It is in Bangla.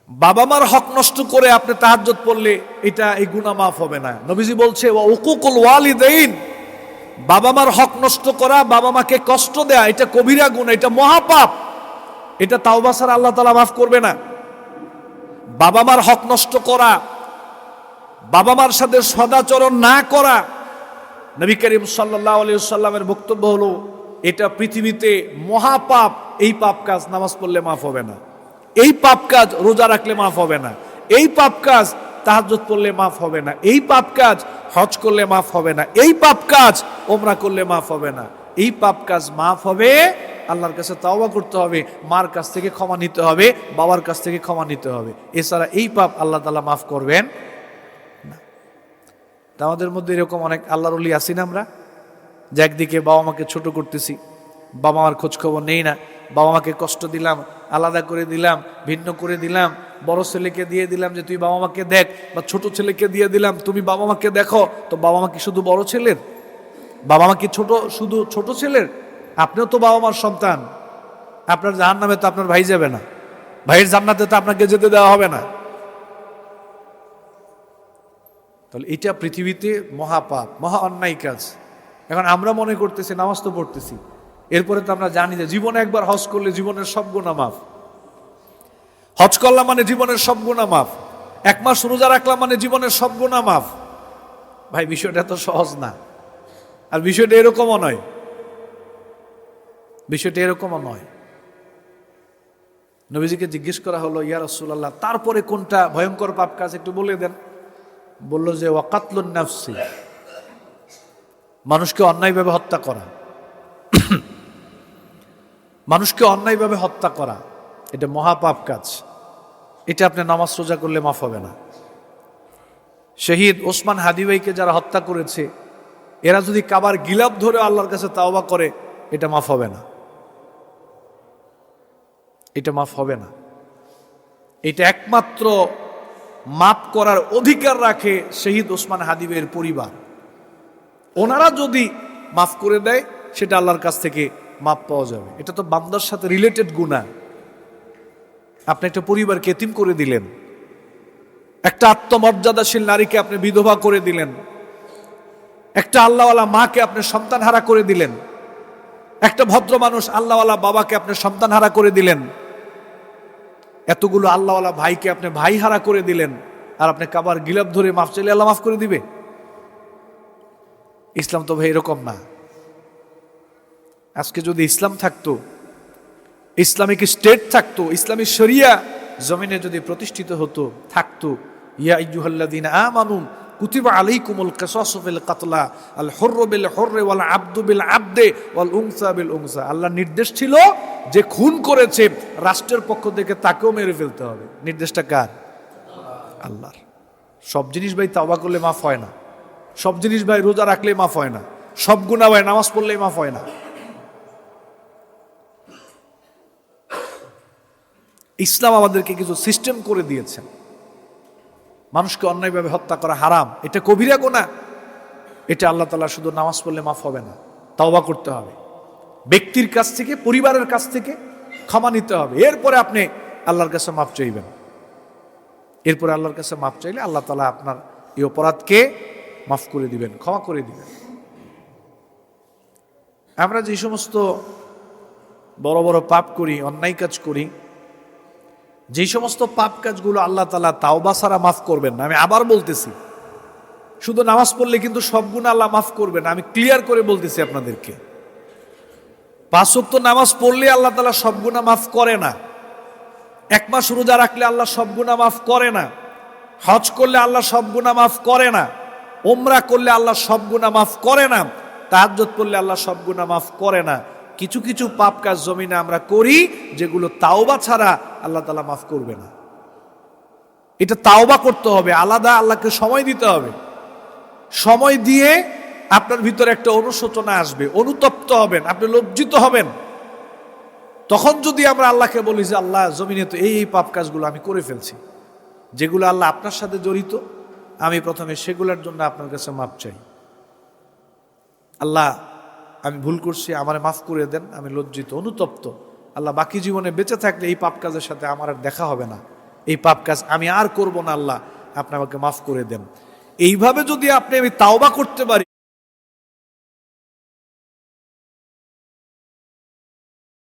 বাবা মার হক নষ্ট করে আপনি তাহাজ্জুদ পড়লে এই গুনাহ মাফ হবে না। নবীজি বলছে ওয়া উকুকুল ওয়ালিদাইন, বাবা মার হক নষ্ট করা, বাবা মাকে কষ্ট দেয়া, এটা কবিরা গুনাহ, এটা মহাপাপ। এটা তাওবা ছাড়া আল্লাহ তাআলা মাফ করবে না। বাবা মার হক নষ্ট করা, বাবা মার সাথে সদাচরণ না করা, নবী করিম সাল্লাল্লাহু আলাইহি ওয়াসাল্লামের বক্তব্য হলো এটা পৃথিবীতে মহাপাপ। এই পাপ কাজ নামাজ পড়লে মাফ হবে না, এই পাপ কাজ রোজা রাখলে মাফ হবে না, এই পাপ কাজ তাহাজ্জুদ পড়লে মাফ হবে না, এই পাপ কাজ হজ করলে মাফ হবে না, এই পাপ কাজ ওমরা করলে মাফ হবে না। এই পাপ কাজ মাফ হবে, আল্লাহর কাছে তাওবা করতে হবে, মার কাছ থেকে ক্ষমা নিতে হবে, বাবার কাছ থেকে ক্ষমা নিতে হবে। এছাড়া এই পাপ আল্লাহ তাআলা মাফ করবেন না। আমাদের মধ্যে এরকম অনেক আল্লাহর ওলি আছি না আমরা, যে একদিকে বাবা মাকে ছোট করতেছি, বাবা মার খোঁজ খবর নেই না, বাবা মাকে কষ্ট দিলাম, আলাদা করে দিলাম, ভিন্ন করে দিলাম, বড় ছেলেকে দিয়ে দিলাম যে তুই বাবা মাকে দেখ, বা ছোট ছেলেকে দিয়ে দিলাম তুমি বাবা মাকে দেখো। তো বাবা মা কি শুধু বড় ছেলের? বাবা মা কি শুধু ছোট ছেলের? আপনিও তো বাবা মার সন্তান। আপনার জাহান্নামে তো আপনার ভাই যাবে না, ভাইয়ের জান্নাতে তো আপনাকে যেতে দেওয়া হবে না। তাহলে এটা পৃথিবীতে মহাপাপ, মহা অন্যায় কাজ। এখন আমরা মনে করতেছি নামাজ তো পড়তেছি, এরপরে তো আমরা জানি যে জীবনে একবার হজ করলে জীবনের সব গুনাহ মাফ। হজ করলাম মানে জীবনের সব গুনাহ মাফ, এক মাস রোজা রাখলাম মানে জীবনের সব গুনাহ মাফ। ভাই বিষয়টা তো সহজ না, আর বিষয়টা এরকমও নয়, বিষয়টা এরকমও নয়। নবীজিকে জিজ্ঞেস করা হলো, ইয়া রাসূলুল্লাহ তারপরে কোনটা ভয়ঙ্কর পাপ কাজ একটু বলে দেন। বলল যে ওয়াকাতলুন নাফসি, মানুষকে অন্যায়ভাবে হত্যা করা। মানুষকে অন্যায়ভাবে হত্যা করা এটা মহাপাপ কাজ। এটা আপনি নামাজ রোজা করলে মাফ হবে না। শহীদ ওসমান হাদি ভাইকে যারা হত্যা করেছে, এরা যদি কাবার গিলাফ ধরে আল্লাহর কাছে তাওবা করে, এটা মাফ হবে না, এটা মাফ হবে না। এটা একমাত্র মাফ করার অধিকার রাখে শহীদ ওসমান হাদি ভাইয়ের পরিবার। ওনারা যদি মাফ করে দেয়, সেটা আল্লাহর কাছ থেকে মাপ পাওয়া যাবে। এটা তো বান্দার সাথে রিলেটেড গুনাহ। আপনি একটা পরিবারকে এতিম করে দিলেন, একটা আত্মমর্যাদাশীল নারীকে আপনি বিধবা করে দিলেন, একটা আল্লাহওয়ালা মাকে আপনি সন্তানহারা করে দিলেন, একটা ভদ্র মানুষ আল্লাহওয়ালা বাবাকে আপনি সন্তানহারা করে দিলেন, এতগুলো আল্লাহওয়ালা ভাইকে আপনি ভাইহারা করে দিলেন, আর আপনি কাবার গিলাফ ধরে মাফ চাইলে আল্লাহ মাফ করে দিবে? ইসলাম তো ভাই এরকম না। আজকে যদি ইসলাম থাকতো, ইসলামিক স্টেট থাকতো, ইসলামী শরিয়া জমিনে যদি প্রতিষ্ঠিত হতো, থাকতো, ইয়া আইয়ুহাল্লাযীনা আমানু কুতিবা আলাইকুমুল কিসাসু ফিল কাতলা আল হুররু বিল হুররি ওয়াল আবদু বিল আবদে ওয়াল উনসা বিল উনসা। আল্লাহর নির্দেশ ছিল যে খুন করেছে রাষ্ট্রের পক্ষ থেকে তাকেও মেরে ফেলতে হবে। নির্দেশটা কার? আল্লাহর। সব জিনিস ভাই তাওবা করলে মাফ হয় না, সব জিনিস ভাই রোজা রাখলে মাফ হয় না, সব গুনাহ ভাই নামাজ পড়লেই মাফ হয় না। ইসলাম আমাদেরকে কিছু সিস্টেম করে দিয়েছেন। মানুষকে অন্যায়ভাবে হত্যা করা হারাম, এটা কবিরা গুনাহ। এটা আল্লাহ তাআলা শুধু নামাজ পড়লে মাফ হবে না, তাওবা করতে হবে, ব্যক্তির কাছ থেকে, পরিবারের কাছ থেকে ক্ষমা নিতে হবে। এরপরে আপনি আল্লাহর কাছে মাফ চাইবেন। এরপরে আল্লাহর কাছে মাফ চাইলে আল্লাহ তাআলা আপনার এই অপরাধকে মাফ করে দিবেন, ক্ষমা করে দিবেন। আমরা যে সমস্ত বড় বড় পাপ করি, অন্যায় কাজ করি, যে সমস্ত পাপ কাজগুলো আল্লাহ তাআলা তাওবা ছাড়া মাফ করবেন না, আমি আবার বলতেছি, শুধু নামাজ পড়লে কিন্তু সব গুনাহ আল্লাহ মাফ করবেন না। আমি ক্লিয়ার করে বলতেছি আপনাদেরকে, 5 ওয়াক্ত নামাজ পড়লে আল্লাহ তাআলা সব গুনাহ মাফ করে না, এক মাস রোজা রাখলে আল্লাহ সব গুনাহ মাফ করে না, হজ করলে আল্লাহ সব গুনাহ মাফ করে না, ওমরা করলে আল্লাহ সব গুনাহ মাফ করে না, তাহাজ্জুদ পড়লে আল্লাহ সব গুনাহ মাফ করে না। কিছু কিছু পাপ কাজ জমিনে আমরা করি যেগুলো তাওবা ছাড়া আল্লাহ তাআলা মাফ করবে না। এটা তাওবা করতে হবে, আলাদা আল্লাহকে সময় দিতে হবে। সময় দিয়ে আপনার ভিতরে একটা অনুশোচনা আসবে, অনুতপ্ত হবেন, আপনি লজ্জিত হবেন। তখন যদি আমরা আল্লাহকে বলি যে আল্লাহ জমিনে তো এই পাপ কাজগুলো আমি করে ফেলছি, যেগুলো আল্লাহ আপনার সাথে জড়িত, আমি প্রথমে সেগুলোর জন্য আপনার কাছে মাপ চাই। আল্লাহ আমি ভুল করছি, আমারে মাফ করে দেন, আমি লজ্জিত, অনুতপ্ত। আল্লাহ বাকি জীবনে বেঁচে থাকলে এই পাপ কাজের সাথে আমার আর দেখা হবে না, এই পাপ কাজ আমি আর করব না, আল্লাহ আপনি আমাকে মাফ করে দেন। এইভাবে যদি আমি তাওবা করতে পারি,